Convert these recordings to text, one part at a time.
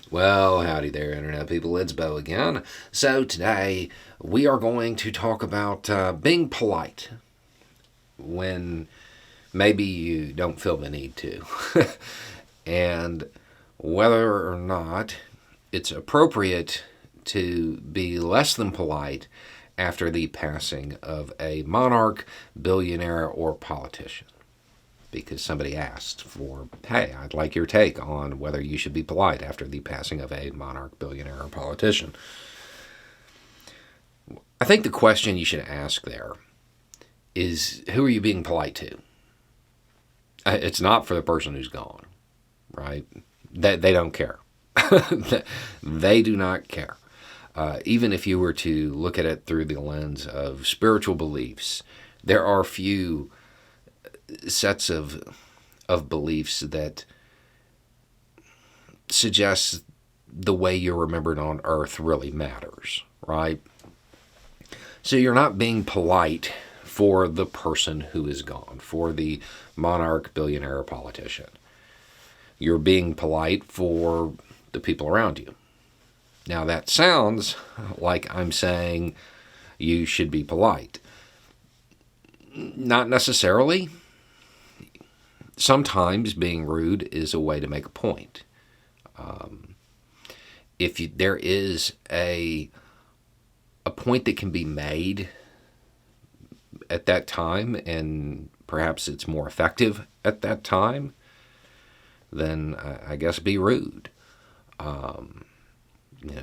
Well, howdy there, Internet people. It's Bo again. So, today we are going to talk about being polite when maybe you don't feel the need to, and whether or not it's appropriate to be less than polite after the passing of a monarch, billionaire, or politician. Because somebody asked for, hey, I'd like your take on whether you should be polite after the passing of a monarch, billionaire, or politician. I think the question you should ask there is, who are you being polite to? It's not for the person who's gone, right? They don't care. They do not care. Even if you were to look at it through the lens of spiritual beliefs, there are few sets of beliefs that suggest the way you're remembered on earth really matters, right? So you're not being polite for the person who is gone, for the monarch, billionaire, or politician. You're being polite for the people around you. Now that sounds like I'm saying you should be polite. Not necessarily. Sometimes being rude is a way to make a point. If there is a point that can be made at that time, and perhaps it's more effective at that time, then I guess be rude.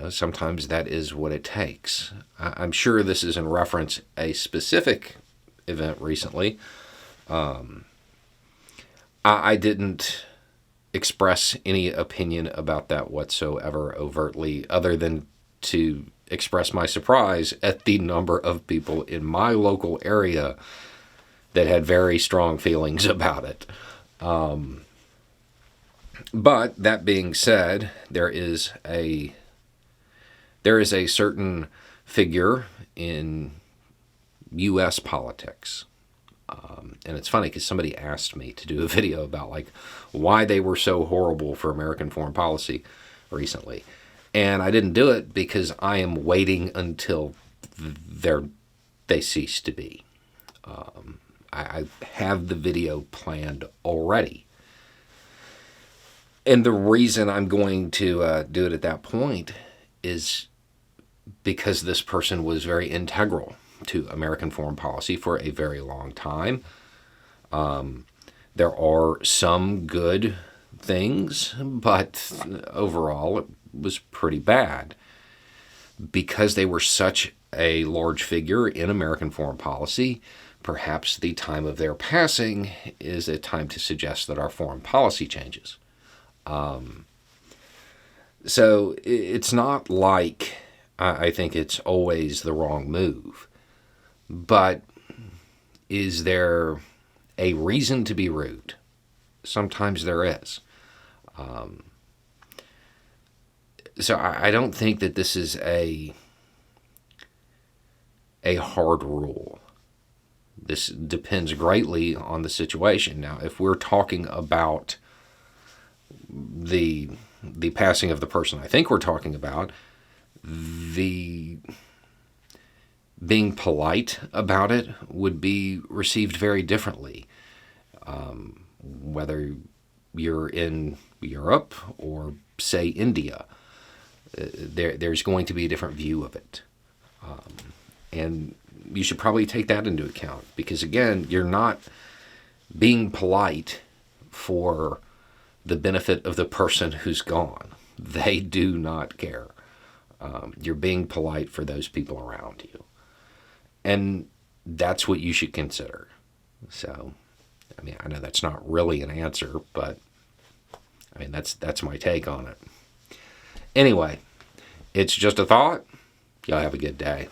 Sometimes that is what it takes. I'm sure this is in reference a specific event recently. I didn't express any opinion about that whatsoever overtly, other than to express my surprise at the number of people in my local area that had very strong feelings about it. But that being said, there is a certain figure in U.S. politics. And it's funny because somebody asked me to do a video about why they were so horrible for American foreign policy recently. And I didn't do it because I am waiting until they cease to be. I have the video planned already. And the reason I'm going to do it at that point is because this person was very integral to American foreign policy for a very long time. There are some good things, but overall it was pretty bad. Because they were such a large figure in American foreign policy, perhaps the time of their passing is a time to suggest that our foreign policy changes. So it's not like I think it's always the wrong move. But is there a reason to be rude? Sometimes there is. So I don't think that this is a hard rule. This depends greatly on the situation. Now, if we're talking about the passing of the person I think we're talking about, being polite about it would be received very differently. Whether you're in Europe or, say, India, there's going to be a different view of it. And you should probably take that into account because, again, you're not being polite for the benefit of the person who's gone. They do not care. You're being polite for those people around you. And that's what you should consider. So, I know that's not really an answer, but that's my take on it. Anyway, it's just a thought. Y'all have a good day.